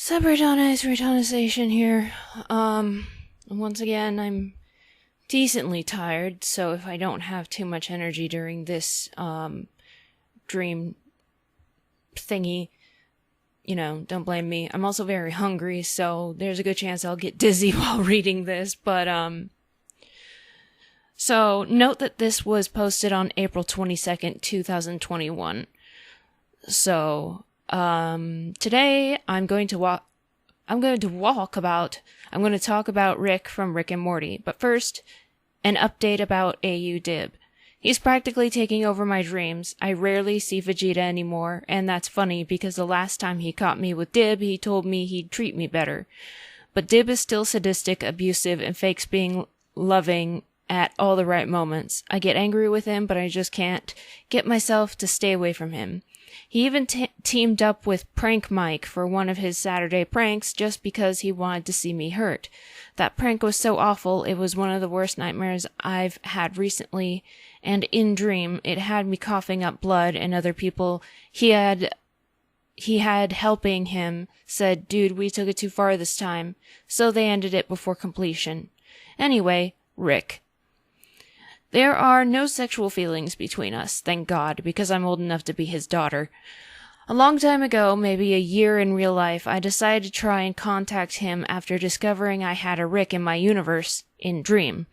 Sup, Reitanna, it's Reitanna Seishin here. Once again, I'm decently tired, so if I don't have too much energy during this, dream thingy, don't blame me. I'm also very hungry, so there's a good chance I'll get dizzy while reading this, but, so note that this was posted on April 22nd, 2021. So, today I'm going to talk about Rick from Rick and Morty, but first, an update about AU Dib. He's practically taking over my dreams. I rarely see Vegeta anymore, and that's funny because the last time he caught me with Dib, he told me he'd treat me better. But Dib is still sadistic, abusive, and fakes being loving at all the right moments. I get angry with him, but I just can't get myself to stay away from him. He even teamed up with Prank Mike for one of his Saturday pranks just because he wanted to see me hurt. That prank was so awful, it was one of the worst nightmares I've had recently, and in dream, it had me coughing up blood, and other people he had helping him said, "Dude, we took it too far this time," so they ended it before completion. Anyway, Rick. There are no sexual feelings between us, thank God, because I'm old enough to be his daughter. A long time ago, maybe a year in real life, I decided to try and contact him after discovering I had a Rick in my universe, in Dream.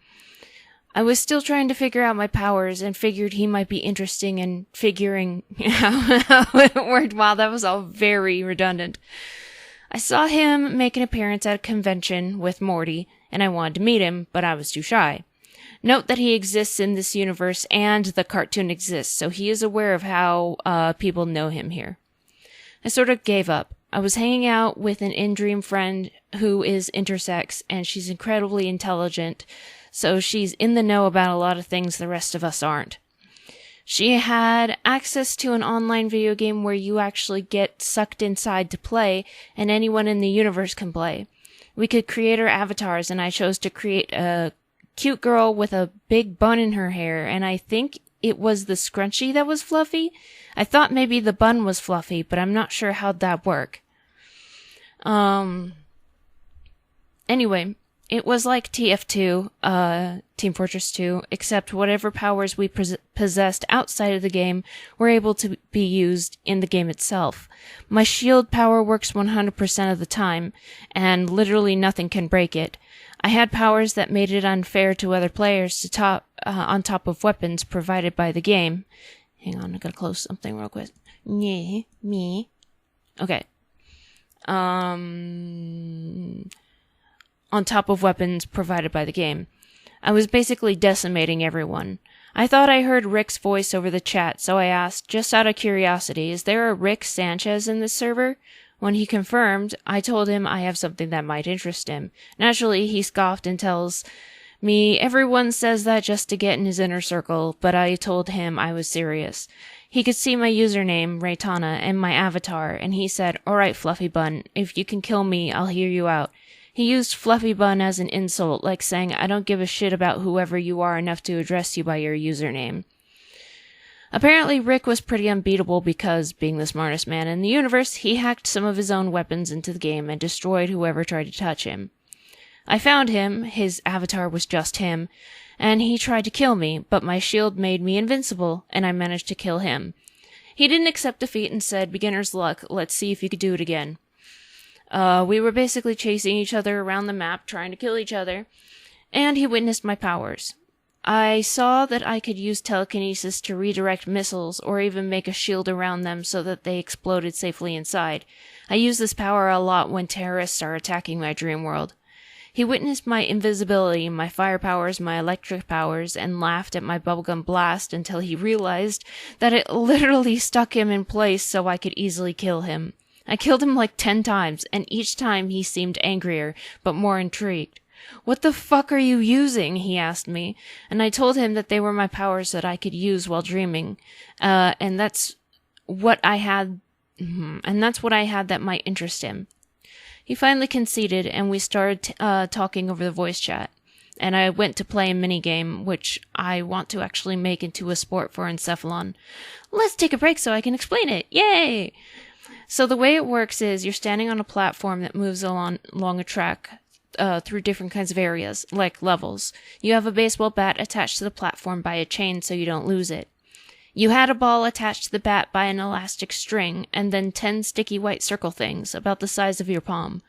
I was still trying to figure out my powers and figured he might be interesting in figuring how it worked. Wow, that was all very redundant. I saw him make an appearance at a convention with Morty, and I wanted to meet him, but I was too shy. Note that he exists in this universe and the cartoon exists, so he is aware of how people know him here. I sort of gave up. I was hanging out with an in-dream friend who is intersex, and she's incredibly intelligent, so she's in the know about a lot of things the rest of us aren't. She had access to an online video game where you actually get sucked inside to play, and anyone in the universe can play. We could create our avatars, and I chose to create a cute girl with a big bun in her hair, and I think it was the scrunchie that was fluffy. I thought maybe the bun was fluffy, but I'm not sure how'd that work. Anyway, it was like TF2, Team Fortress 2, except whatever powers we possessed outside of the game were able to be used in the game itself. My shield power works 100% of the time, and literally nothing can break it. I had powers that made it unfair to other players to on top of weapons provided by the game. Hang on, I gotta close something real quick. Yeah, me. Okay. On top of weapons provided by the game. I was basically decimating everyone. I thought I heard Rick's voice over the chat, so I asked, just out of curiosity, is there a Rick Sanchez in this server? When he confirmed, I told him I have something that might interest him. Naturally, he scoffed and tells me everyone says that just to get in his inner circle, but I told him I was serious. He could see my username, Reitanna, and my avatar, and he said, "Alright, Fluffy Bun, if you can kill me, I'll hear you out." He used Fluffy Bun as an insult, like saying, "I don't give a shit about whoever you are enough to address you by your username." Apparently, Rick was pretty unbeatable because, being the smartest man in the universe, he hacked some of his own weapons into the game and destroyed whoever tried to touch him. I found him, his avatar was just him, and he tried to kill me, but my shield made me invincible, and I managed to kill him. He didn't accept defeat and said, "Beginner's luck, let's see if you could do it again." We were basically chasing each other around the map, trying to kill each other, and he witnessed my powers. I saw that I could use telekinesis to redirect missiles or even make a shield around them so that they exploded safely inside. I use this power a lot when terrorists are attacking my dream world. He witnessed my invisibility, my fire powers, my electric powers, and laughed at my bubblegum blast until he realized that it literally stuck him in place so I could easily kill him. I killed him like 10 times, and each time he seemed angrier, but more intrigued. "What the fuck are you using?" he asked me, and I told him that they were my powers that I could use while dreaming, and that's what I had that might interest him. He finally conceded, and we started talking over the voice chat, and I went to play a minigame, which I want to actually make into a sport for Encephalon. Let's take a break so I can explain it. Yay! So the way it works is you're standing on a platform that moves along a track through different kinds of areas, like levels. You have a baseball bat attached to the platform by a chain so you don't lose it. You had a ball attached to the bat by an elastic string, and then 10 sticky white circle things, about the size of your palm.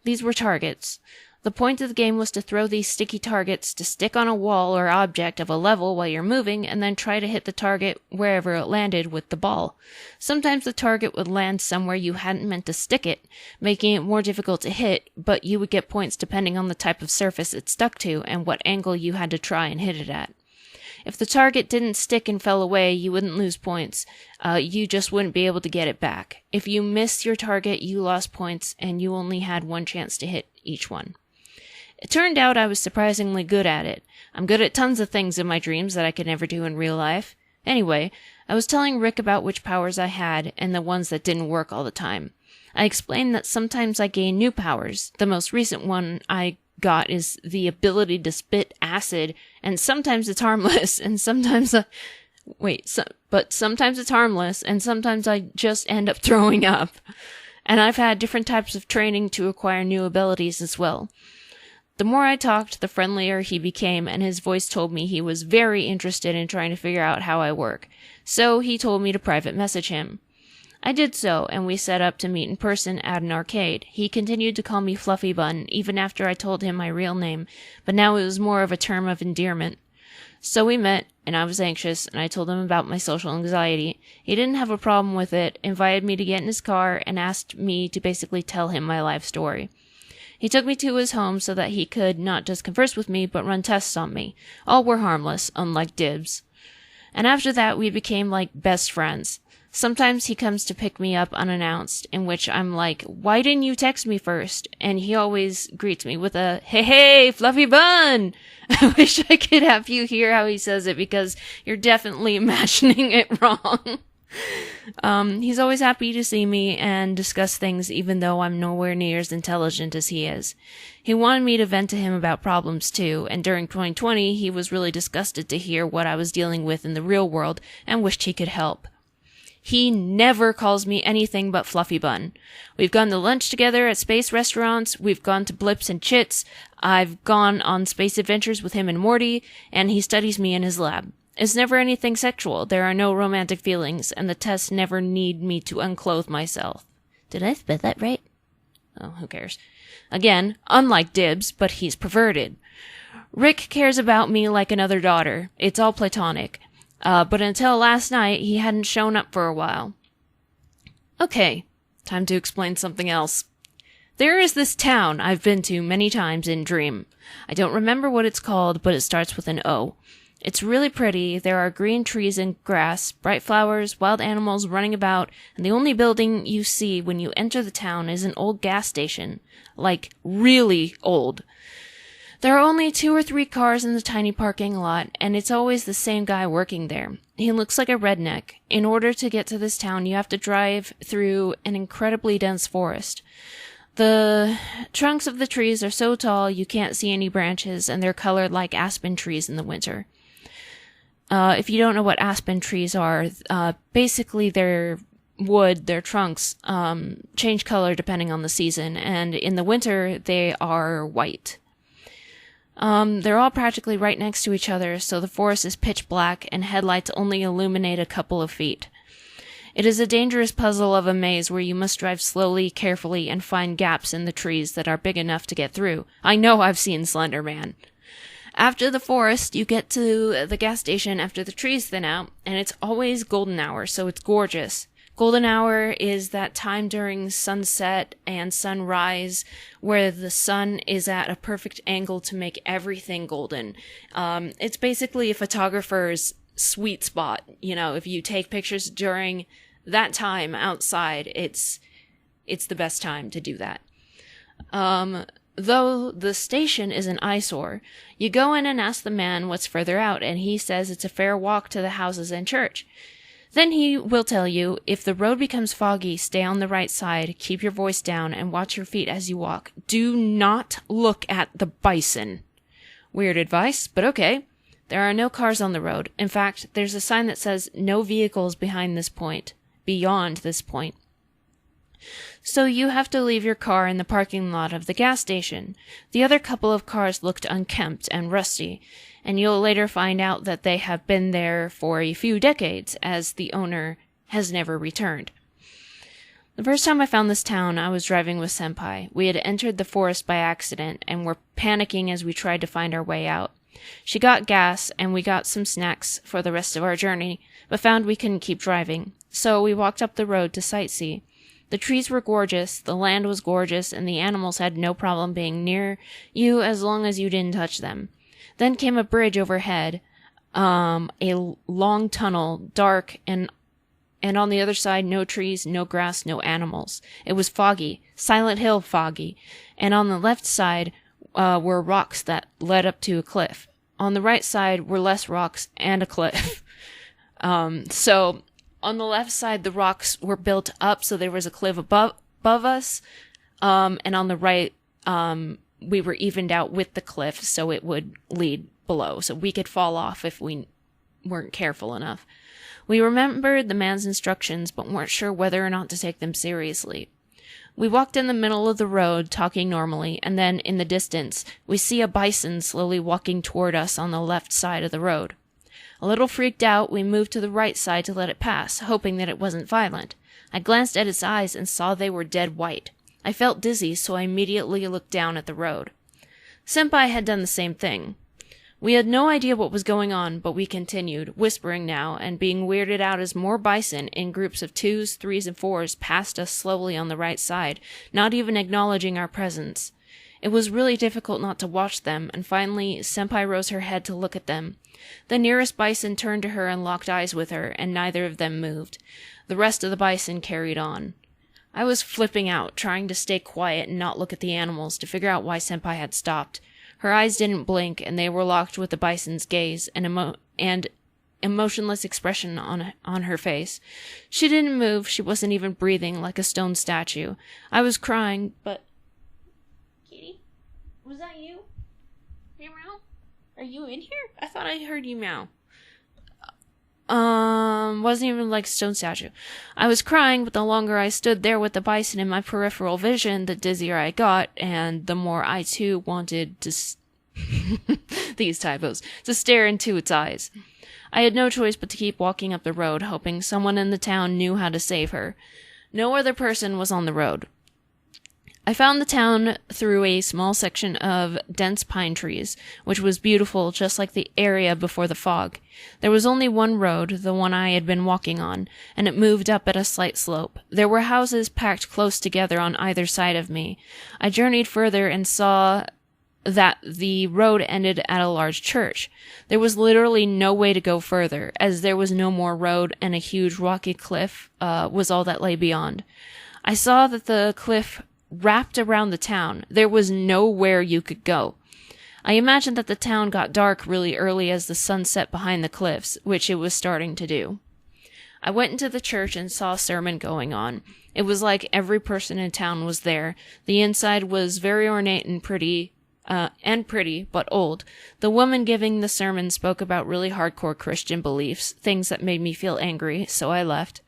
These were targets. The point of the game was to throw these sticky targets to stick on a wall or object of a level while you're moving, and then try to hit the target wherever it landed with the ball. Sometimes the target would land somewhere you hadn't meant to stick it, making it more difficult to hit, but you would get points depending on the type of surface it stuck to and what angle you had to try and hit it at. If the target didn't stick and fell away, you wouldn't lose points. You just wouldn't be able to get it back. If you missed your target, you lost points, and you only had one chance to hit each one. It turned out I was surprisingly good at it. I'm good at tons of things in my dreams that I could never do in real life. Anyway, I was telling Rick about which powers I had and the ones that didn't work all the time. I explained that sometimes I gain new powers. The most recent one I got is the ability to spit acid, and sometimes it's harmless, and sometimes sometimes it's harmless, and sometimes I just end up throwing up. And I've had different types of training to acquire new abilities as well. The more I talked, the friendlier he became, and his voice told me he was very interested in trying to figure out how I work. So he told me to private message him. I did so, and we set up to meet in person at an arcade. He continued to call me Fluffy Bun, even after I told him my real name, but now it was more of a term of endearment. So we met, and I was anxious, and I told him about my social anxiety. He didn't have a problem with it, invited me to get in his car, and asked me to basically tell him my life story. He took me to his home so that he could not just converse with me, but run tests on me. All were harmless, unlike Dibs. And after that, we became like best friends. Sometimes he comes to pick me up unannounced, in which I'm like, why didn't you text me first? And he always greets me with a, hey, Fluffy Bun! I wish I could have you hear how he says it, because you're definitely imagining it wrong. He's always happy to see me and discuss things, even though I'm nowhere near as intelligent as he is. He wanted me to vent to him about problems too, and during 2020, he was really disgusted to hear what I was dealing with in the real world and wished he could help. He never calls me anything but Fluffy Bun. We've gone to lunch together at space restaurants, we've gone to blips and chits, I've gone on space adventures with him and Morty, and he studies me in his lab. It's never anything sexual, there are no romantic feelings, and the tests never need me to unclothe myself. Did I spell that right? Oh, who cares? Again, unlike Dibs, but he's perverted. Rick cares about me like another daughter. It's all platonic. But until last night, he hadn't shown up for a while. Okay, time to explain something else. There is this town I've been to many times in Dream. I don't remember what it's called, but it starts with an O. It's really pretty, there are green trees and grass, bright flowers, wild animals running about, and the only building you see when you enter the town is an old gas station. Like, really old. There are only 2 or 3 cars in the tiny parking lot, and it's always the same guy working there. He looks like a redneck. In order to get to this town, you have to drive through an incredibly dense forest. The trunks of the trees are so tall you can't see any branches, and they're colored like aspen trees in the winter. If you don't know what aspen trees are, basically they're wood, their trunks change color depending on the season, and in the winter they are white. They're all practically right next to each other, so the forest is pitch black and headlights only illuminate a couple of feet. It is a dangerous puzzle of a maze where you must drive slowly, carefully, and find gaps in the trees that are big enough to get through. I know I've seen Slender Man. After the forest, you get to the gas station after the trees thin out, and it's always golden hour, so it's gorgeous. Golden hour is that time during sunset and sunrise where the sun is at a perfect angle to make everything golden. It's basically a photographer's sweet spot. You know, if you take pictures during that time outside, it's the best time to do that. Though the station is an eyesore, you go in and ask the man what's further out, and he says it's a fair walk to the houses and church. Then he will tell you, if the road becomes foggy, stay on the right side, keep your voice down, and watch your feet as you walk. Do not look at the bison. Weird advice, but okay. There are no cars on the road. In fact, there's a sign that says, no vehicles beyond this point. So you have to leave your car in the parking lot of the gas station. The other couple of cars looked unkempt and rusty, and you'll later find out that they have been there for a few decades, as the owner has never returned. The first time I found this town, I was driving with Senpai. We had entered the forest by accident, and were panicking as we tried to find our way out. She got gas, and we got some snacks for the rest of our journey, but found we couldn't keep driving. So we walked up the road to sightsee. The trees were gorgeous, the land was gorgeous, and the animals had no problem being near you as long as you didn't touch them. Then came a bridge overhead, a long tunnel, dark, and on the other side, no trees, no grass, no animals. It was foggy, Silent Hill foggy, and on the left side were rocks that led up to a cliff. On the right side were less rocks and a cliff. So on the left side, the rocks were built up, so there was a cliff above us, and on the right, we were evened out with the cliff, so it would lead below, so we could fall off if we weren't careful enough. We remembered the man's instructions, but weren't sure whether or not to take them seriously. We walked in the middle of the road, talking normally, and then, in the distance, we see a bison slowly walking toward us on the left side of the road. A little freaked out, we moved to the right side to let it pass, hoping that it wasn't violent. I glanced at its eyes and saw they were dead white. I felt dizzy, so I immediately looked down at the road. Senpai had done the same thing. We had no idea what was going on, but we continued, whispering now, and being weirded out as more bison, in groups of 2s, 3s, and 4s, passed us slowly on the right side, not even acknowledging our presence. It was really difficult not to watch them, and finally Senpai rose her head to look at them. The nearest bison turned to her and locked eyes with her, and neither of them moved. The rest of the bison carried on. I was flipping out, trying to stay quiet and not look at the animals to figure out why Senpai had stopped. Her eyes didn't blink, and they were locked with the bison's gaze and emotionless expression on her face. She didn't move. She wasn't even breathing, like a stone statue. I was crying, but... Kitty? Was that you? Meow? Are you in here? I thought I heard you meow. Wasn't even like a stone statue. I was crying, but the longer I stood there with the bison in my peripheral vision, the dizzier I got, and the more I too wanted to these typos, to stare into its eyes. I had no choice but to keep walking up the road, hoping someone in the town knew how to save her. No other person was on the road. I found the town through a small section of dense pine trees, which was beautiful, just like the area before the fog. There was only one road, the one I had been walking on, and it moved up at a slight slope. There were houses packed close together on either side of me. I journeyed further and saw that the road ended at a large church. There was literally no way to go further, as there was no more road, and a huge rocky cliff was all that lay beyond. I saw that the cliff wrapped around the town. There was nowhere you could go. I imagined that the town got dark really early as the sun set behind the cliffs, which it was starting to do. I went into the church and saw a sermon going on. It was like every person in town was there. The inside was very ornate and pretty, but old. The woman giving the sermon spoke about really hardcore Christian beliefs, things that made me feel angry, so I left.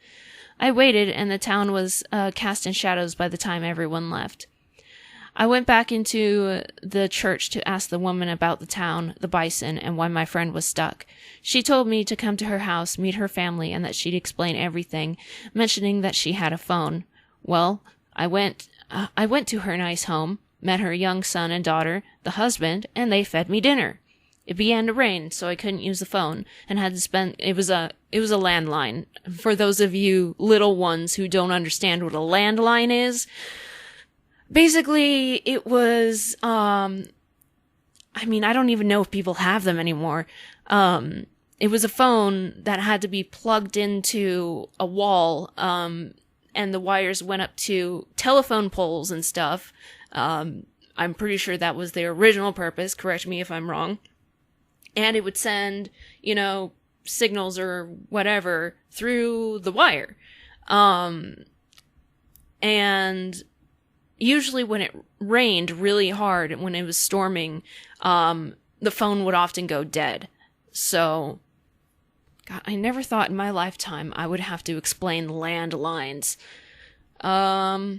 I waited, and the town was cast in shadows by the time everyone left. I went back into the church to ask the woman about the town, the bison, and why my friend was stuck. She told me to come to her house, meet her family, and that she'd explain everything, mentioning that she had a phone. Well, I went to her nice home, met her young son and daughter, the husband, and they fed me dinner. It began to rain, so I couldn't use the phone, and had to spend... It was a landline. For those of you little ones who don't understand what a landline is, basically, it was, I don't even know if people have them anymore. It was a phone that had to be plugged into a wall, and the wires went up to telephone poles and stuff. I'm pretty sure that was their original purpose. Correct me if I'm wrong. And it would send, signals or whatever through the wire. And usually when it rained really hard, when it was storming, the phone would often go dead. So, God, I never thought in my lifetime I would have to explain landlines. So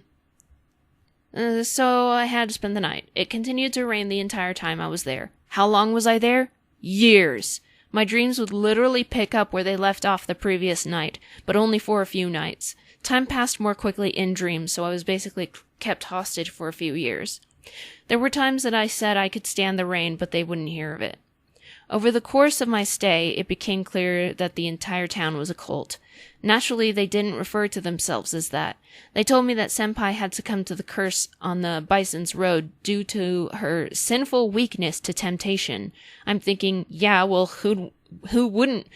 I had to spend the night. It continued to rain the entire time I was there. How long was I there? Years. My dreams would literally pick up where they left off the previous night, but only for a few nights. Time passed more quickly in dreams, so I was basically kept hostage for a few years. There were times that I said I could stand the rain, but they wouldn't hear of it. Over the course of my stay, it became clear that the entire town was a cult. Naturally, they didn't refer to themselves as that. They told me that Senpai had succumbed to the curse on the Bison's Road due to her sinful weakness to temptation. I'm thinking, yeah, well, who wouldn't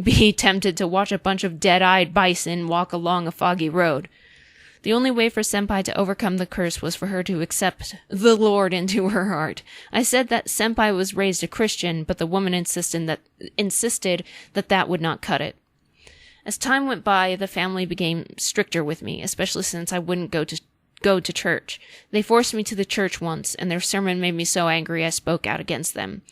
be tempted to watch a bunch of dead-eyed bison walk along a foggy road? The only way for Senpai to overcome the curse was for her to accept the Lord into her heart. I said that Senpai was raised a Christian, but the woman insisted that that would not cut it. As time went by, the family became stricter with me, especially since I wouldn't go to church. They forced me to the church once, and their sermon made me so angry I spoke out against them.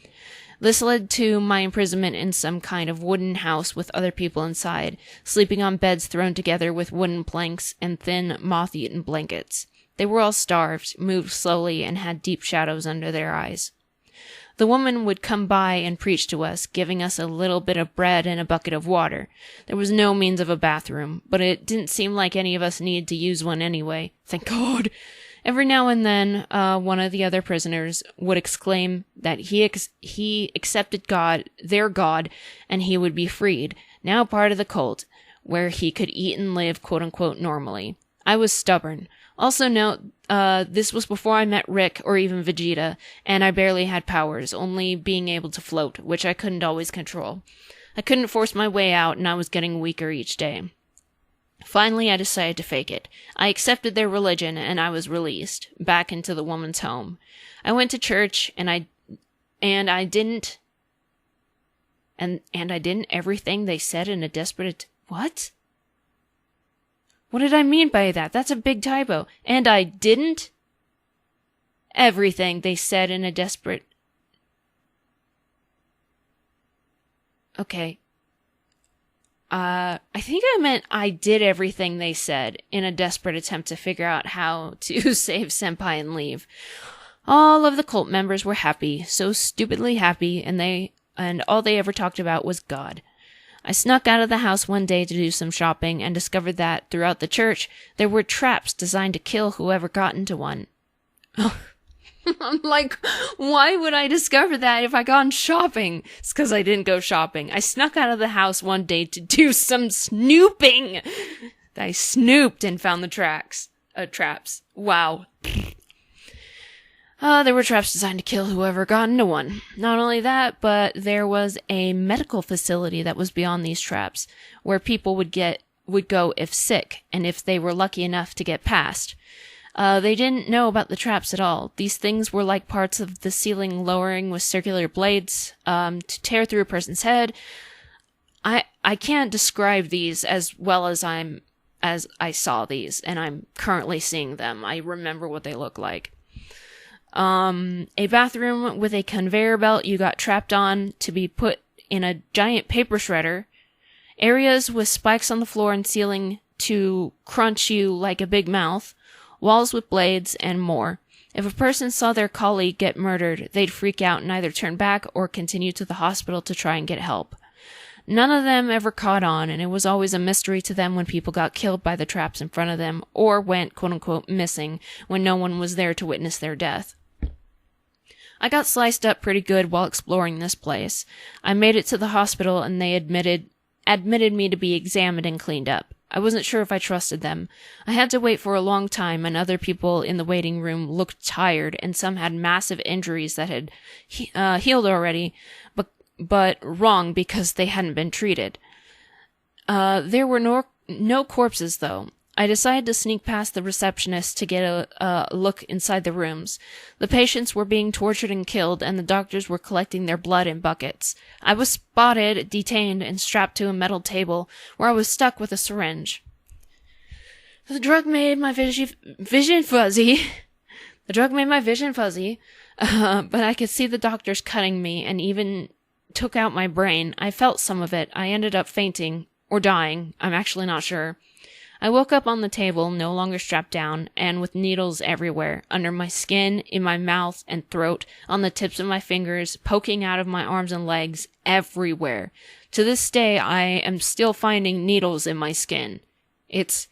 This led to my imprisonment in some kind of wooden house with other people inside, sleeping on beds thrown together with wooden planks and thin, moth-eaten blankets. They were all starved, moved slowly, and had deep shadows under their eyes. The woman would come by and preach to us, giving us a little bit of bread and a bucket of water. There was no means of a bathroom, but it didn't seem like any of us needed to use one anyway. Thank God! Every now and then, one of the other prisoners would exclaim that he accepted God, their God, and he would be freed, now part of the cult, where he could eat and live quote-unquote normally. I was stubborn. Also note, this was before I met Rick or even Vegeta, and I barely had powers, only being able to float, which I couldn't always control. I couldn't force my way out, and I was getting weaker each day. Finally, I decided to fake it. I accepted their religion, and I was released, back into the woman's home. I went to church, and I didn't everything they said in a desperate... What? What did I mean by that? That's a big typo. And I didn't everything they said in a desperate... Okay. I think I meant I did everything they said in a desperate attempt to figure out how to save Senpai and leave. All of the cult members were happy, so stupidly happy, and all they ever talked about was God. I snuck out of the house one day to do some shopping and discovered that throughout the church there were traps designed to kill whoever got into one. I'm like, why would I discover that if I gone shopping? It's because I didn't go shopping. I snuck out of the house one day to do some snooping. I snooped and found the traps. Wow. There were traps designed to kill whoever got into one. Not only that, but there was a medical facility that was beyond these traps, where people would go if sick, and if they were lucky enough to get past. They didn't know about the traps at all. These things were like parts of the ceiling lowering with circular blades, to tear through a person's head. I can't describe these as well as I saw these, and I'm currently seeing them. I remember what they look like. A bathroom with a conveyor belt you got trapped on to be put in a giant paper shredder. Areas with spikes on the floor and ceiling to crunch you like a big mouth. Walls with blades, and more. If a person saw their colleague get murdered, they'd freak out and either turn back or continue to the hospital to try and get help. None of them ever caught on, and it was always a mystery to them when people got killed by the traps in front of them, or went, quote-unquote, missing, when no one was there to witness their death. I got sliced up pretty good while exploring this place. I made it to the hospital, and they admitted me to be examined and cleaned up. I wasn't sure if I trusted them. I had to wait for a long time, and other people in the waiting room looked tired, and some had massive injuries that had healed already, but wrong because they hadn't been treated. There were no corpses, though. I decided to sneak past the receptionist to get a look inside the rooms. The patients were being tortured and killed, and the doctors were collecting their blood in buckets. I was spotted, detained, and strapped to a metal table, where I was stuck with a syringe. The drug made my vision fuzzy. But I could see the doctors cutting me, and even took out my brain. I felt some of it. I ended up fainting, or dying. I'm actually not sure. I woke up on the table, no longer strapped down, and with needles everywhere, under my skin, in my mouth and throat, on the tips of my fingers, poking out of my arms and legs, everywhere. To this day, I am still finding needles in my skin. It's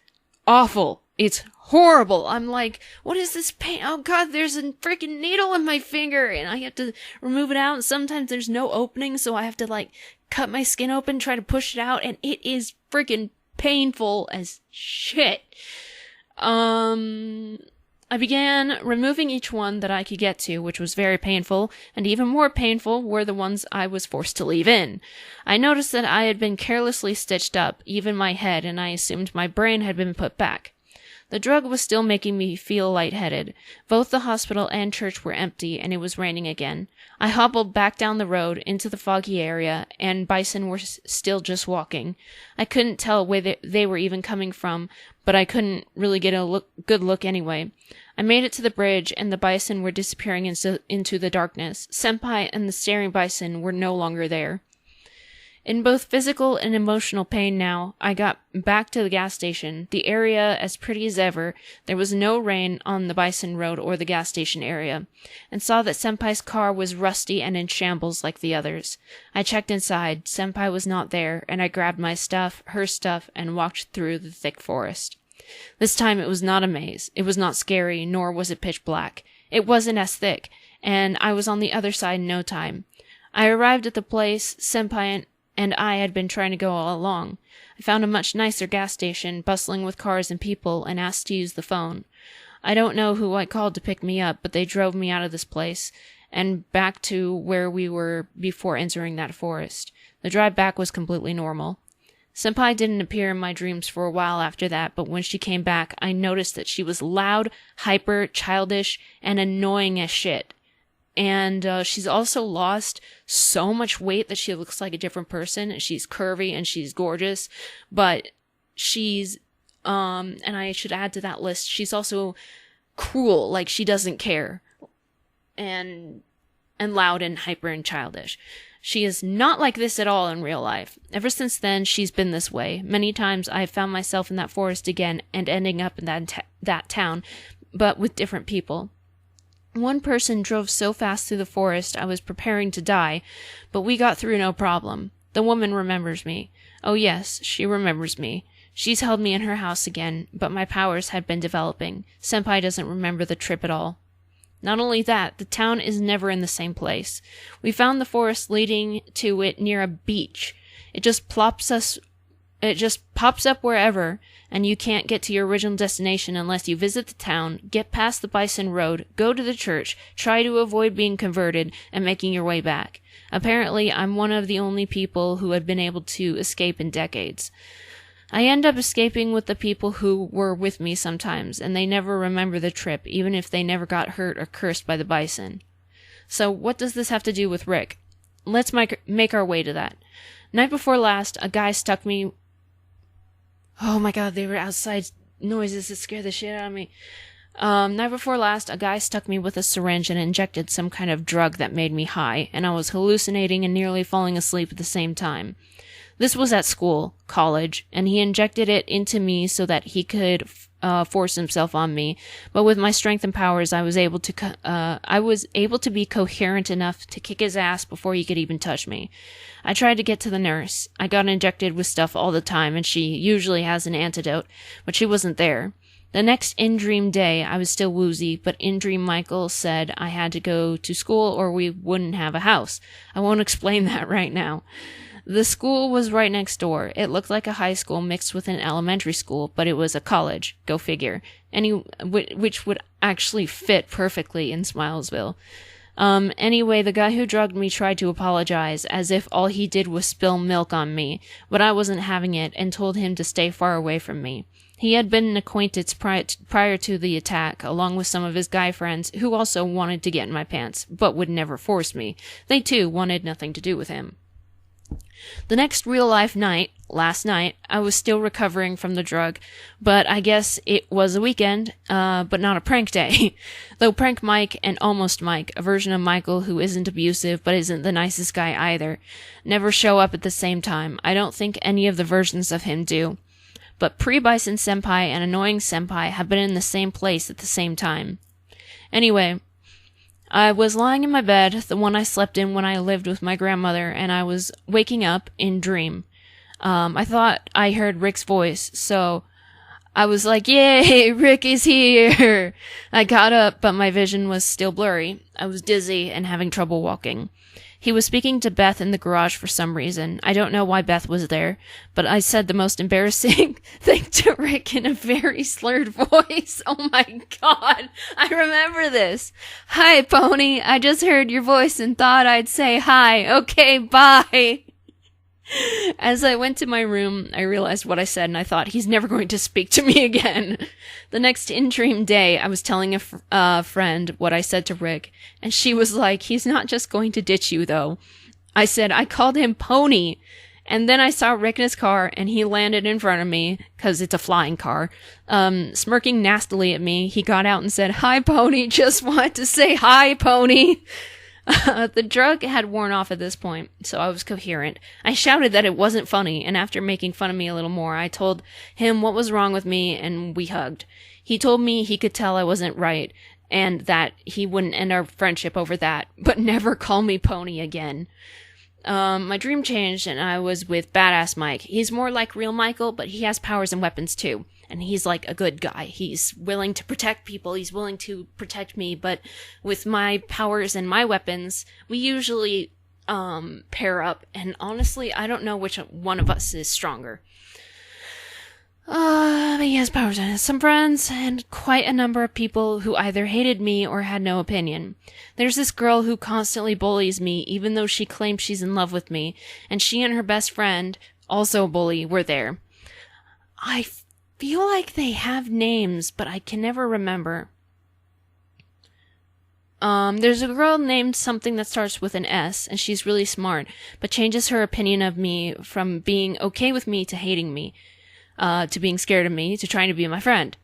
awful. It's horrible. I'm like, what is this pain? Oh god, there's a freaking needle in my finger, and I have to remove it out, and sometimes there's no opening, so I have to, like, cut my skin open, try to push it out, and it is freaking painful as shit. I began removing each one that I could get to, which was very painful, and even more painful were the ones I was forced to leave in. I noticed that I had been carelessly stitched up, even my head, and I assumed my brain had been put back. The drug was still making me feel lightheaded. Both the hospital and church were empty, and it was raining again. I hobbled back down the road into the foggy area, and bison were still just walking. I couldn't tell where they were even coming from, but I couldn't really get a good look anyway. I made it to the bridge, and the bison were disappearing into the darkness. Senpai and the staring bison were no longer there. In both physical and emotional pain now, I got back to the gas station, the area as pretty as ever. There was no rain on the Bison Road or the gas station area, and saw that Senpai's car was rusty and in shambles like the others. I checked inside. Senpai was not there, and I grabbed my stuff, her stuff, and walked through the thick forest. This time it was not a maze. It was not scary, nor was it pitch black. It wasn't as thick, and I was on the other side in no time. I arrived at the place Senpai and I had been trying to go all along. I found a much nicer gas station, bustling with cars and people, and asked to use the phone. I don't know who I called to pick me up, but they drove me out of this place, and back to where we were before entering that forest. The drive back was completely normal. Senpai didn't appear in my dreams for a while after that, but when she came back, I noticed that she was loud, hyper, childish, and annoying as shit. And she's also lost so much weight that she looks like a different person. She's curvy and she's gorgeous, but she's, and I should add to that list, she's also cruel, like she doesn't care, and loud and hyper and childish. She is not like this at all in real life. Ever since then, she's been this way. Many times I have found myself in that forest again and ending up in that town, but with different people. One person drove so fast through the forest I was preparing to die, but we got through no problem. The woman remembers me. Oh yes, she remembers me. She's held me in her house again, but my powers had been developing. Senpai doesn't remember the trip at all. Not only that, the town is never in the same place. We found the forest leading to it near a beach. It just pops up wherever, and you can't get to your original destination unless you visit the town, get past the Bison Road, go to the church, try to avoid being converted, and making your way back. Apparently, I'm one of the only people who had been able to escape in decades. I end up escaping with the people who were with me sometimes, and they never remember the trip, even if they never got hurt or cursed by the bison. So what does this have to do with Rick? Let's make our way to that. Night before last, a guy stuck me... Oh my god, they were outside noises that scared the shit out of me. Night before last, a guy stuck me with a syringe and injected some kind of drug that made me high, and I was hallucinating and nearly falling asleep at the same time. This was at school, college, and he injected it into me so that he could force himself on me. But with my strength and powers, I was able to be coherent enough to kick his ass before he could even touch me. I tried to get to the nurse. I got injected with stuff all the time, and she usually has an antidote, but she wasn't there. The next in-dream day, I was still woozy, but in-dream Michael said I had to go to school or we wouldn't have a house. I won't explain that right now. The school was right next door. It looked like a high school mixed with an elementary school, but it was a college. Go figure. Which would actually fit perfectly in Smilesville. Anyway, the guy who drugged me tried to apologize, as if all he did was spill milk on me, but I wasn't having it and told him to stay far away from me. He had been an acquaintance prior to the attack, along with some of his guy friends, who also wanted to get in my pants, but would never force me. They too wanted nothing to do with him. The next real-life night, last night, I was still recovering from the drug, but I guess it was a weekend, but not a prank day. Though Prank Mike and Almost Mike, a version of Michael who isn't abusive but isn't the nicest guy either, never show up at the same time. I don't think any of the versions of him do. but Pre-Bison Senpai and Annoying Senpai have been in the same place at the same time. Anyway, I was lying in my bed, the one I slept in when I lived with my grandmother, and I was waking up in dream. I thought I heard Rick's voice, so I was like, yay, Rick is here! I got up, but my vision was still blurry. I was dizzy and having trouble walking. He was speaking to Beth in the garage for some reason. I don't know why Beth was there, but I said the most embarrassing thing to Rick in a very slurred voice. Oh my god, I remember this. Hi, Pony. I just heard your voice and thought I'd say hi. Okay, bye. As I went to my room, I realized what I said and I thought, he's never going to speak to me again. The next in-dream day, I was telling a friend what I said to Rick, and she was like, he's not just going to ditch you, though. I said, I called him Pony. And then I saw Rick in his car, and he landed in front of me, because it's a flying car. Smirking nastily at me, he got out and said, hi, Pony, just wanted to say hi, Pony. The drug had worn off at this point, so I was coherent. I shouted that it wasn't funny, and after making fun of me a little more, I told him what was wrong with me, and we hugged. He told me he could tell I wasn't right, and that he wouldn't end our friendship over that, but never call me Pony again. My dream changed, and I was with Badass Mike. He's more like real Michael, but he has powers and weapons too. And he's like a good guy. He's willing to protect people. He's willing to protect me. But with my powers and my weapons, we usually pair up. And honestly, I don't know which one of us is stronger. But he has powers and some friends, and quite a number of people who either hated me or had no opinion. There's this girl who constantly bullies me, even though she claims she's in love with me. And she and her best friend, also a bully, were there. I feel like they have names, but I can never remember. There's a girl named something that starts with an S, and she's really smart, but changes her opinion of me from being okay with me to hating me, to being scared of me, to trying to be my friend.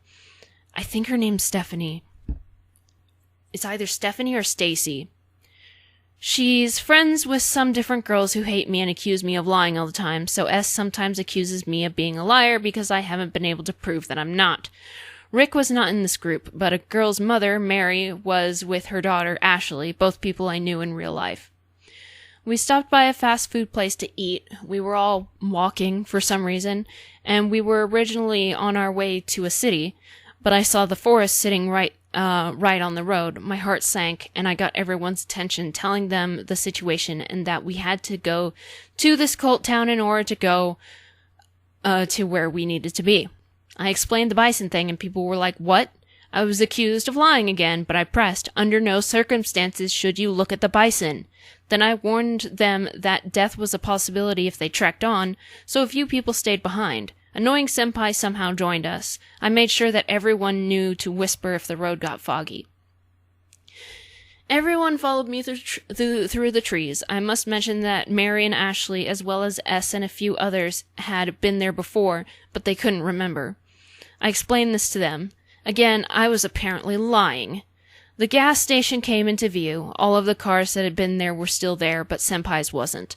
I think her name's Stephanie. It's either Stephanie or Stacy. She's friends with some different girls who hate me and accuse me of lying all the time, so S sometimes accuses me of being a liar because I haven't been able to prove that I'm not. Rick was not in this group, but a girl's mother, Mary, was with her daughter, Ashley, both people I knew in real life. We stopped by a fast food place to eat. We were all walking for some reason, and we were originally on our way to a city, but I saw the forest sitting right on the road. My heart sank, and I got everyone's attention, telling them the situation and that we had to go to this cult town in order to go to where we needed to be. I explained the bison thing, and people were like, what? I was accused of lying again, but I pressed, under no circumstances should you look at the bison. Then I warned them that death was a possibility if they trekked on, so a few people stayed behind. Annoying Senpai somehow joined us. I made sure that everyone knew to whisper if the road got foggy. Everyone followed me through the trees. I must mention that Mary and Ashley, as well as S and a few others, had been there before, but they couldn't remember. I explained this to them. Again, I was apparently lying. The gas station came into view. All of the cars that had been there were still there, but Senpai's wasn't.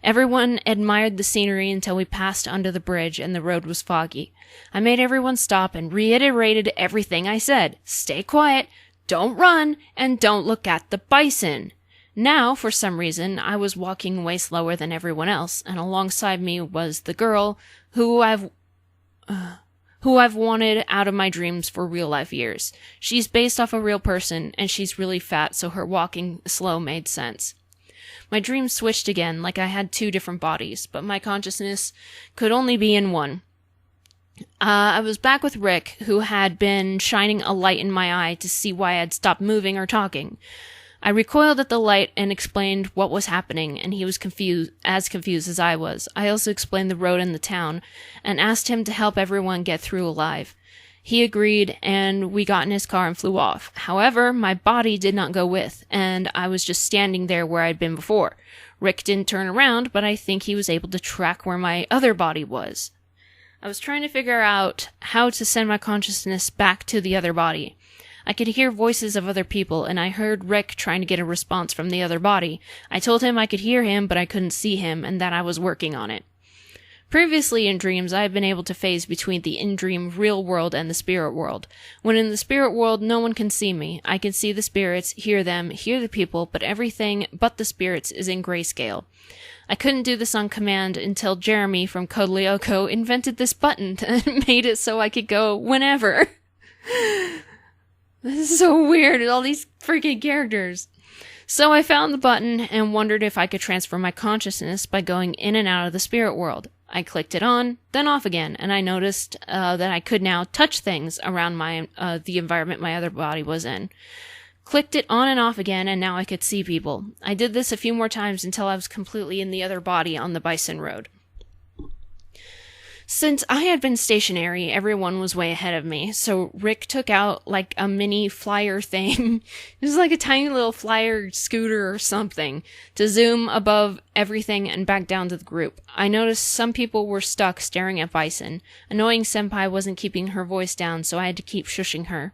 Everyone admired the scenery until we passed under the bridge and the road was foggy. I made everyone stop and reiterated everything I said. Stay quiet, don't run, and don't look at the bison. Now, for some reason, I was walking way slower than everyone else, and alongside me was the girl who I've wanted out of my dreams for real-life years. She's based off a real person, and she's really fat, so her walking slow made sense. My dreams switched again, like I had two different bodies, but my consciousness could only be in one. I was back with Rick, who had been shining a light in my eye to see why I had stopped moving or talking. I recoiled at the light and explained what was happening, and he was confused as I was. I also explained the road and the town, and asked him to help everyone get through alive. He agreed, and we got in his car and flew off. However, my body did not go with, and I was just standing there where I'd been before. Rick didn't turn around, but I think he was able to track where my other body was. I was trying to figure out how to send my consciousness back to the other body. I could hear voices of other people, and I heard Rick trying to get a response from the other body. I told him I could hear him, but I couldn't see him, and that I was working on it. Previously in dreams, I have been able to phase between the in-dream real world and the spirit world. When in the spirit world, no one can see me. I can see the spirits, hear them, hear the people, but everything but the spirits is in grayscale. I couldn't do this on command until Jeremy from Code Lyoko invented this button and made it so I could go whenever. This is so weird, all these freaking characters. So I found the button and wondered if I could transfer my consciousness by going in and out of the spirit world. I clicked it on, then off again, and I noticed that I could now touch things around the environment my other body was in. Clicked it on and off again, and now I could see people. I did this a few more times until I was completely in the other body on the Bison Road. Since I had been stationary, everyone was way ahead of me, so Rick took out like a mini flyer thing. It was like a tiny little flyer scooter or something to zoom above everything and back down to the group. I noticed some people were stuck staring at Bison. Annoying Senpai wasn't keeping her voice down, so I had to keep shushing her.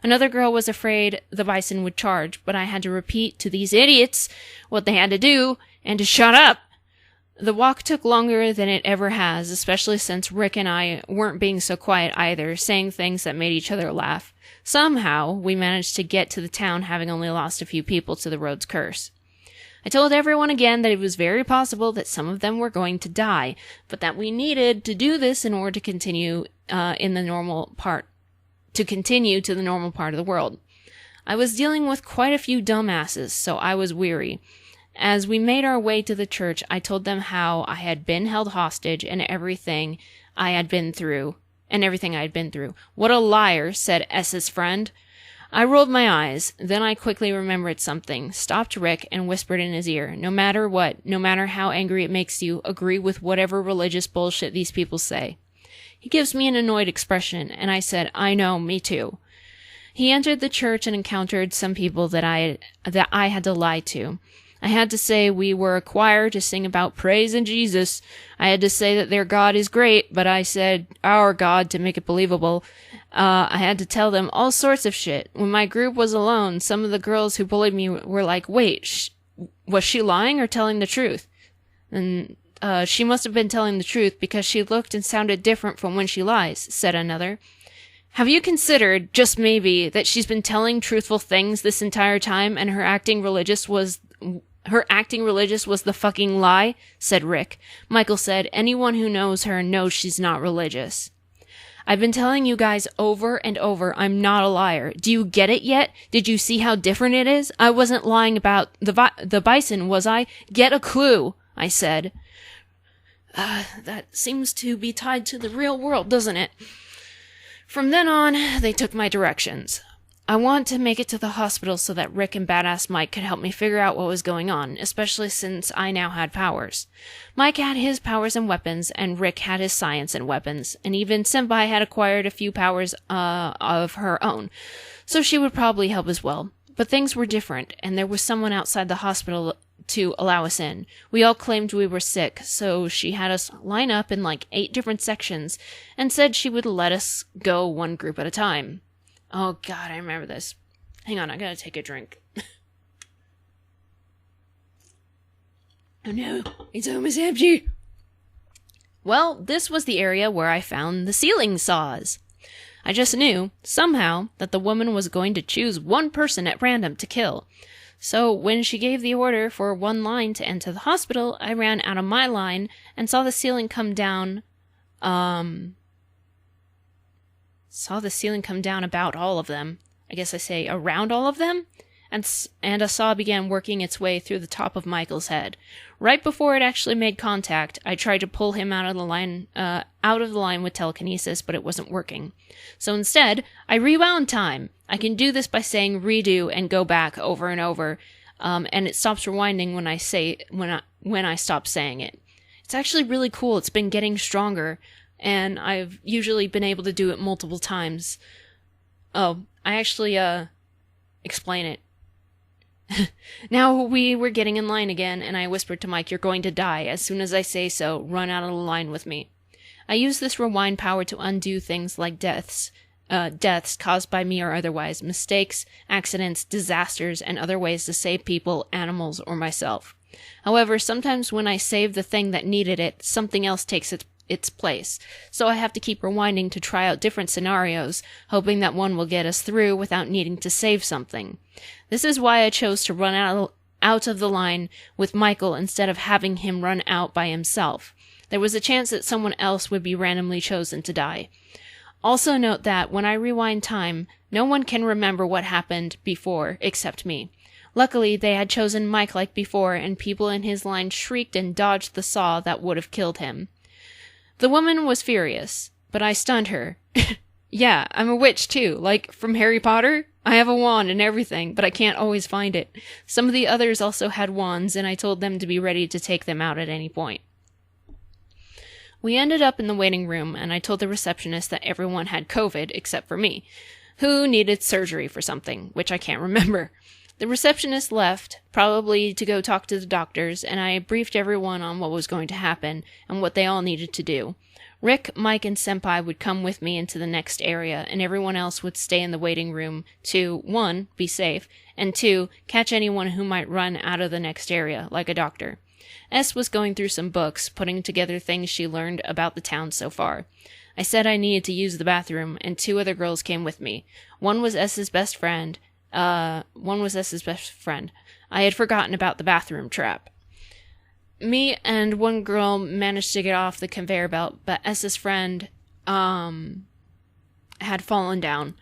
Another girl was afraid the Bison would charge, but I had to repeat to these idiots what they had to do and to shut up. The walk took longer than it ever has, especially since Rick and I weren't being so quiet either, saying things that made each other laugh. Somehow, we managed to get to the town having only lost a few people to the road's curse. I told everyone again that it was very possible that some of them were going to die, but that we needed to do this in order to continue to the normal part of the world. I was dealing with quite a few dumbasses, so I was weary. As we made our way to the church, I told them how I had been held hostage and everything I had been through. What a liar, said S's friend. I rolled my eyes. Then I quickly remembered something, stopped Rick, and whispered in his ear, no matter what, no matter how angry it makes you, agree with whatever religious bullshit these people say. He gives me an annoyed expression, and I said, I know, me too. He entered the church and encountered some people that I had to lie to. I had to say we were a choir to sing about praise in Jesus. I had to say that their God is great, but I said our God to make it believable. I had to tell them all sorts of shit. When my group was alone, some of the girls who bullied me were like, wait, was she lying or telling the truth? And she must have been telling the truth because she looked and sounded different from when she lies, said another. Have you considered, just maybe, that she's been telling truthful things this entire time and her acting religious was the fucking lie? Said Rick. Michael said, anyone who knows her knows she's not religious. I've been telling you guys over and over, I'm not a liar. Do you get it yet? Did you see how different it is? I wasn't lying about the bison, was I? Get a clue, I said. That seems to be tied to the real world, doesn't it? From then on, they took my directions. I want to make it to the hospital so that Rick and Badass Mike could help me figure out what was going on, especially since I now had powers. Mike had his powers and weapons, and Rick had his science and weapons, and even Senpai had acquired a few powers of her own, so she would probably help as well. But things were different, and there was someone outside the hospital to allow us in. We all claimed we were sick, so she had us line up in like 8 different sections, and said she would let us go one group at a time. Oh god, I remember this. Hang on, I gotta take a drink. Oh no, it's almost empty. Well, this was the area where I found the ceiling saws. I just knew, somehow, that the woman was going to choose one person at random to kill. So when she gave the order for one line to enter the hospital, I ran out of my line and saw the ceiling come down, about all of them. I guess I say around all of them. And a saw began working its way through the top of Michael's head. Right before it actually made contact, I tried to pull him out of the line with telekinesis, but it wasn't working. So instead, I rewound time. I can do this by saying redo and go back over and over, and it stops rewinding when I stop saying it. It's actually really cool. It's been getting stronger, and I've usually been able to do it multiple times. Oh, I actually explain it. Now we were getting in line again, and I whispered to Mike, "You're going to die. As soon as I say so, run out of the line with me." I used this rewind power to undo things like deaths caused by me or otherwise, mistakes, accidents, disasters, and other ways to save people, animals, or myself. However, sometimes when I save the thing that needed it, something else takes its place, so I have to keep rewinding to try out different scenarios, hoping that one will get us through without needing to save something. This is why I chose to run out of the line with Michael instead of having him run out by himself. There was a chance that someone else would be randomly chosen to die. Also note that when I rewind time, no one can remember what happened before except me. Luckily, they had chosen Mike like before, and people in his line shrieked and dodged the saw that would have killed him. The woman was furious, but I stunned her. Yeah, I'm a witch too, like from Harry Potter. I have a wand and everything, but I can't always find it. Some of the others also had wands, and I told them to be ready to take them out at any point. We ended up in the waiting room, and I told the receptionist that everyone had COVID except for me, who needed surgery for something, which I can't remember. The receptionist left, probably to go talk to the doctors, and I briefed everyone on what was going to happen and what they all needed to do. Rick, Mike, and Senpai would come with me into the next area, and everyone else would stay in the waiting room to, 1, be safe, and 2, catch anyone who might run out of the next area, like a doctor. S was going through some books, putting together things she learned about the town so far. I said I needed to use the bathroom, and 2 other girls came with me. One was S's best friend. I had forgotten about the bathroom trap. Me and one girl managed to get off the conveyor belt, but S's friend, had fallen down.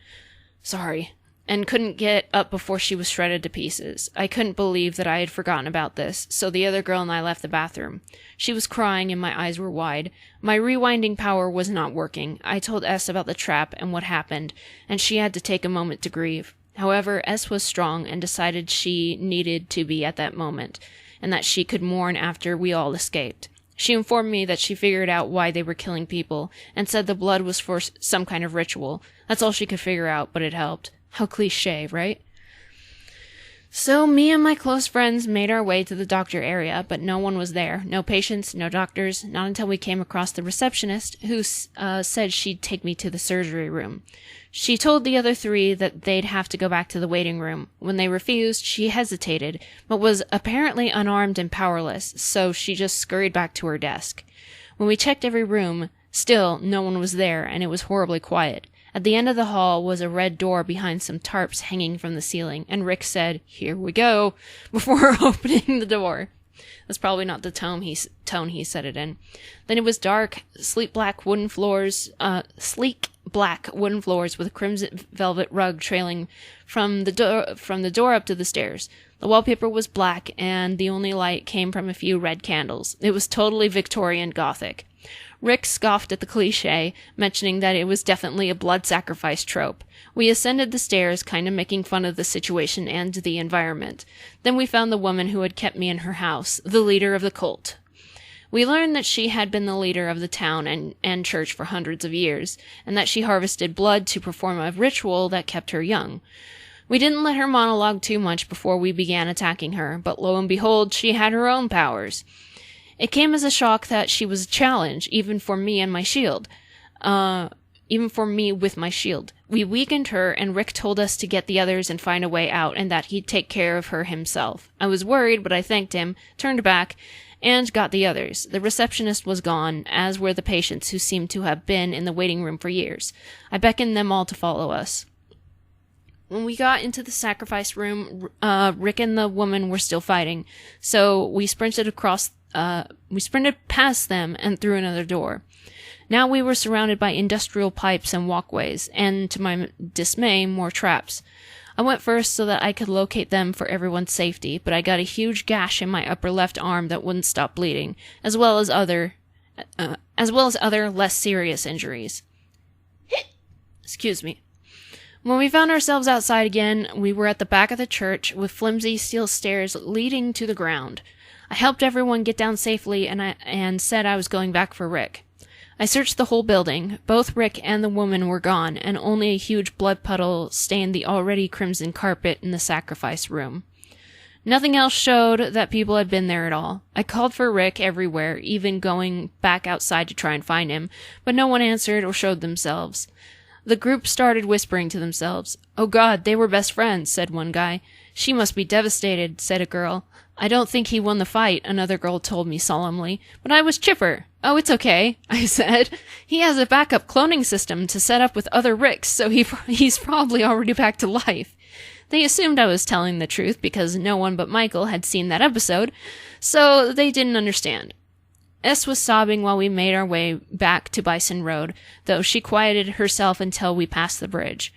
Sorry. And couldn't get up before she was shredded to pieces. I couldn't believe that I had forgotten about this, so the other girl and I left the bathroom. She was crying and my eyes were wide. My rewinding power was not working. I told S about the trap and what happened, and she had to take a moment to grieve. However, S was strong and decided she needed to be at that moment, and that she could mourn after we all escaped. She informed me that she figured out why they were killing people, and said the blood was for some kind of ritual. That's all she could figure out, but it helped. How cliché, right? So me and my close friends made our way to the doctor area, but no one was there. No patients, no doctors, not until we came across the receptionist, who said she'd take me to the surgery room. She told the other 3 that they'd have to go back to the waiting room. When they refused, she hesitated, but was apparently unarmed and powerless, so she just scurried back to her desk. When we checked every room, still no one was there, and it was horribly quiet. At the end of the hall was a red door behind some tarps hanging from the ceiling, and Rick said, "Here we go," before opening the door. That's probably not the tone he said it in. Then it was dark, sleek black wooden floors with a crimson velvet rug trailing from the door up to the stairs. The wallpaper was black, and the only light came from a few red candles. It was totally Victorian Gothic. Rick scoffed at the cliché, mentioning that it was definitely a blood sacrifice trope. We ascended the stairs, kind of making fun of the situation and the environment. Then we found the woman who had kept me in her house, the leader of the cult. We learned that she had been the leader of the town and church for hundreds of years, and that she harvested blood to perform a ritual that kept her young. We didn't let her monologue too much before we began attacking her, but lo and behold, she had her own powers. It came as a shock that she was a challenge, even for me and my shield. Even for me with my shield. We weakened her, and Rick told us to get the others and find a way out, and that he'd take care of her himself. I was worried, but I thanked him, turned back, and got the others. The receptionist was gone, as were the patients who seemed to have been in the waiting room for years. I beckoned them all to follow us. When we got into the sacrifice room, Rick and the woman were still fighting, so we sprinted past them and through another door. Now we were surrounded by industrial pipes and walkways, and to my dismay, more traps. I went first so that I could locate them for everyone's safety, but I got a huge gash in my upper left arm that wouldn't stop bleeding, as well as other less serious injuries. Excuse me. When we found ourselves outside again, we were at the back of the church with flimsy steel stairs leading to the ground. I helped everyone get down safely and said I was going back for Rick. I searched the whole building. Both Rick and the woman were gone, and only a huge blood puddle stained the already crimson carpet in the sacrifice room. Nothing else showed that people had been there at all. I called for Rick everywhere, even going back outside to try and find him, but no one answered or showed themselves. The group started whispering to themselves. "Oh God, they were best friends," said one guy. "She must be devastated," said a girl. "I don't think he won the fight," another girl told me solemnly, "but I was chipper." "Oh, it's okay," I said. "He has a backup cloning system to set up with other Ricks, so he's probably already back to life." They assumed I was telling the truth because no one but Michael had seen that episode, so they didn't understand. S was sobbing while we made our way back to Bison Road, though she quieted herself until we passed the bridge.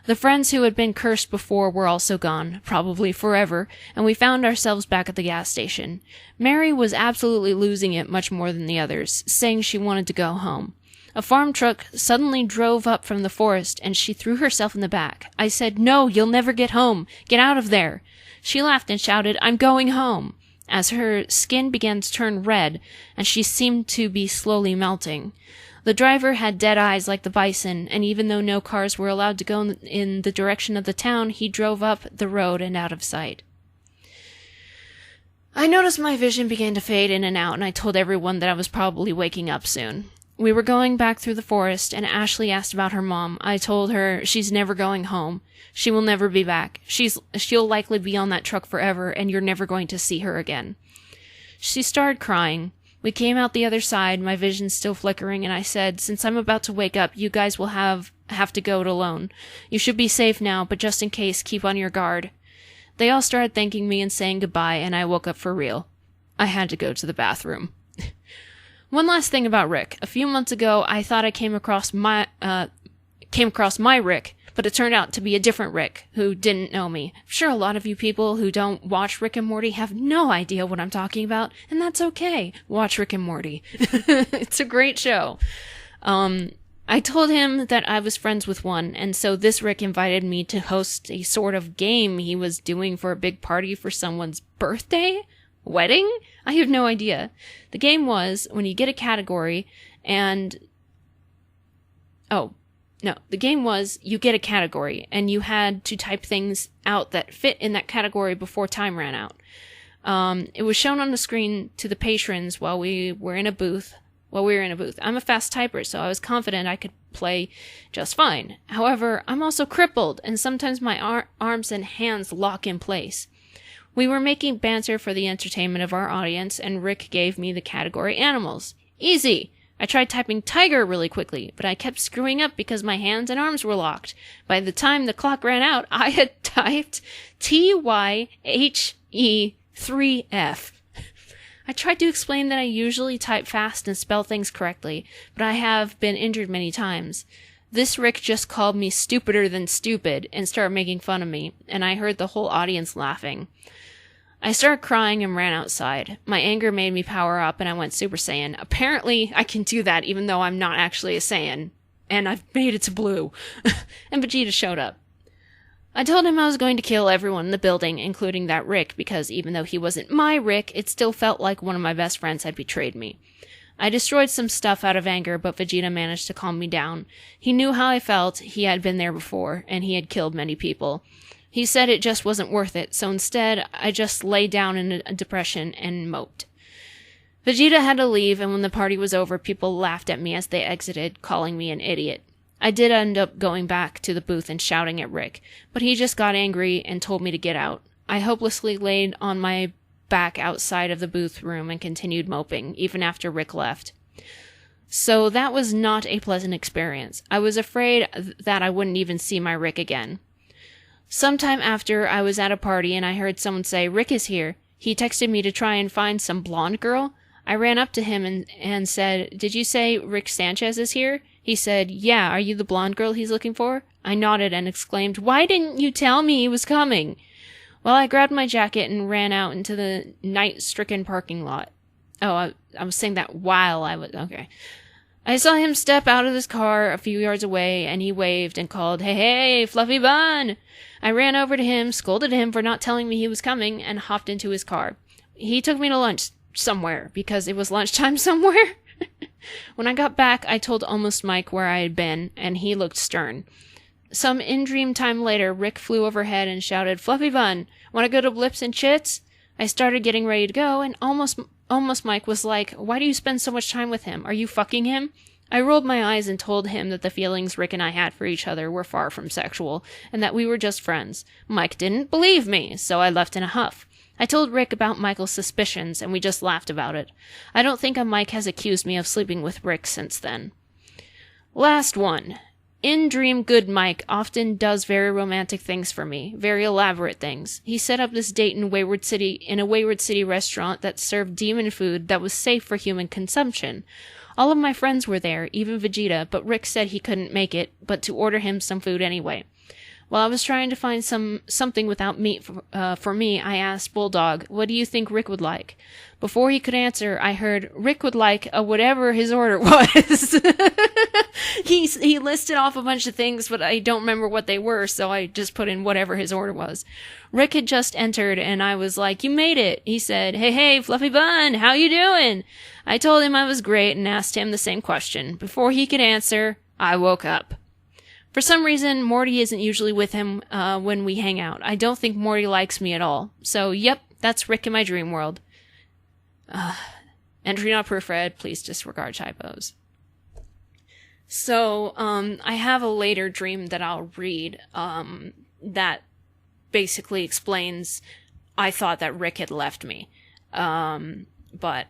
The friends who had been cursed before were also gone, probably forever, and we found ourselves back at the gas station. Mary was absolutely losing it much more than the others, saying she wanted to go home. A farm truck suddenly drove up from the forest, and she threw herself in the back. I said, "No, you'll never get home. Get out of there." She laughed and shouted, "I'm going home," as her skin began to turn red, and she seemed to be slowly melting. The driver had dead eyes like the bison, and even though no cars were allowed to go in the direction of the town, he drove up the road and out of sight. I noticed my vision began to fade in and out, and I told everyone that I was probably waking up soon. We were going back through the forest, and Ashley asked about her mom. I told her she's never going home. She will never be back. She'll likely be on that truck forever, and you're never going to see her again. She started crying. We came out the other side, my vision still flickering, and I said, "Since I'm about to wake up, you guys will have to go it alone. You should be safe now, but just in case, keep on your guard." They all started thanking me and saying goodbye, and I woke up for real. I had to go to the bathroom. One last thing about Rick. A few months ago, I thought I came across my Rick, but it turned out to be a different Rick who didn't know me. I'm sure a lot of you people who don't watch Rick and Morty have no idea what I'm talking about, and that's okay. Watch Rick and Morty. It's a great show. I told him that I was friends with one, and so this Rick invited me to host a sort of game he was doing for a big party for someone's birthday? Wedding? I have no idea. The game was, when you get a category, and... the game was, you get a category, and you had to type things out that fit in that category before time ran out. It was shown on the screen to the patrons while we were in a booth. I'm a fast typer, so I was confident I could play just fine. However, I'm also crippled, and sometimes my arms and hands lock in place. We were making banter for the entertainment of our audience, and Rick gave me the category animals. Easy! I tried typing tiger really quickly, but I kept screwing up because my hands and arms were locked. By the time the clock ran out, I had typed TYHE3F. I tried to explain that I usually type fast and spell things correctly, but I have been injured many times. This Rick just called me stupider than stupid and started making fun of me, and I heard the whole audience laughing. I started crying and ran outside. My anger made me power up, and I went Super Saiyan. Apparently, I can do that even though I'm not actually a Saiyan. And I've made it to blue. And Vegeta showed up. I told him I was going to kill everyone in the building, including that Rick, because even though he wasn't my Rick, it still felt like one of my best friends had betrayed me. I destroyed some stuff out of anger, but Vegeta managed to calm me down. He knew how I felt, he had been there before, and he had killed many people. He said it just wasn't worth it, so instead, I just lay down in a depression and moped. Vegeta had to leave, and when the party was over, people laughed at me as they exited, calling me an idiot. I did end up going back to the booth and shouting at Rick, but he just got angry and told me to get out. I hopelessly laid on my back outside of the booth room and continued moping, even after Rick left. So that was not a pleasant experience. I was afraid that I wouldn't even see my Rick again. Sometime after, I was at a party and I heard someone say, "Rick is here." He texted me to try and find some blonde girl. I ran up to him and said, "Did you say Rick Sanchez is here?" He said, "Yeah, are you the blonde girl he's looking for?" I nodded and exclaimed, "Why didn't you tell me he was coming?" Well, I grabbed my jacket and ran out into the night-stricken parking lot. Oh, I was saying that while I was... Okay. I saw him step out of his car a few yards away, and he waved and called, "Hey, hey, Fluffy Bun!" I ran over to him, scolded him for not telling me he was coming, and hopped into his car. He took me to lunch somewhere, because it was lunchtime somewhere. When I got back, I told Almost Mike where I had been, and he looked stern. Some in-dream time later, Rick flew overhead and shouted, "Fluffy Bun, want to go to Blips and Chits?" I started getting ready to go, and Almost Mike was like, "Why do you spend so much time with him? Are you fucking him?" I rolled my eyes and told him that the feelings Rick and I had for each other were far from sexual, and that we were just friends. Mike didn't believe me, so I left in a huff. I told Rick about Michael's suspicions, and we just laughed about it. I don't think Mike has accused me of sleeping with Rick since then. Last one. In Dream, good Mike often does very romantic things for me, very elaborate things. He set up this date in a Wayward City restaurant that served demon food that was safe for human consumption. All of my friends were there, even Vegeta, but Rick said he couldn't make it, but to order him some food anyway. While I was trying to find something without meat for me, I asked Bulldog, what do you think Rick would like? Before he could answer, I heard, Rick would like whatever his order was. He listed off a bunch of things, but I don't remember what they were, so I just put in whatever his order was. Rick had just entered, and I was like, you made it. He said, hey, Fluffy Bun, how you doing? I told him I was great and asked him the same question. Before he could answer, I woke up. For some reason, Morty isn't usually with him when we hang out. I don't think Morty likes me at all. So, yep, that's Rick in my dream world. Entry not proofread, please disregard typos. So, I have a later dream that I'll read that basically explains I thought that Rick had left me. But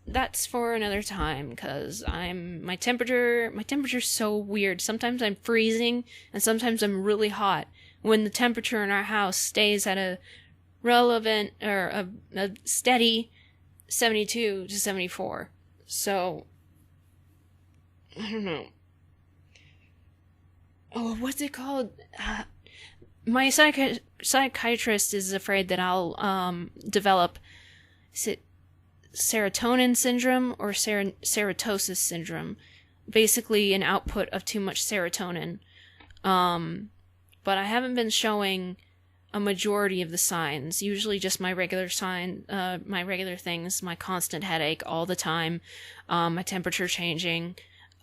that's for another time, because my temperature's so weird. Sometimes I'm freezing, and sometimes I'm really hot. When the temperature in our house stays at a relevant, or a steady 72 to 74. So, I don't know. Oh, what's it called? My psychiatrist is afraid that I'll, develop, is it serotonin syndrome or ceratosis syndrome, basically an output of too much serotonin. But I haven't been showing a majority of the signs, usually just my regular things, my constant headache all the time, my temperature changing,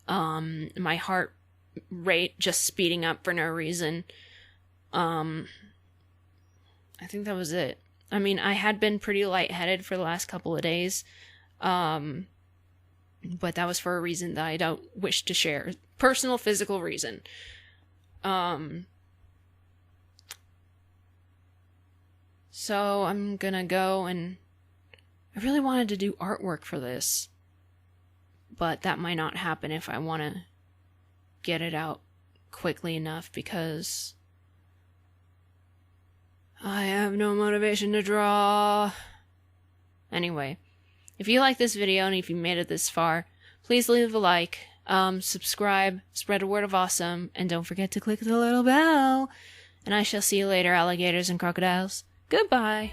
my heart rate just speeding up for no reason. I think that was it. I mean, I had been pretty lightheaded for the last couple of days, but that was for a reason that I don't wish to share. Personal, physical reason. So I'm gonna go, and I really wanted to do artwork for this, but that might not happen if I want to get it out quickly enough, because I have no motivation to draw. Anyway, if you like this video and if you made it this far, please leave a like, subscribe, spread a word of awesome, and don't forget to click the little bell. And I shall see you later, alligators and crocodiles. Goodbye.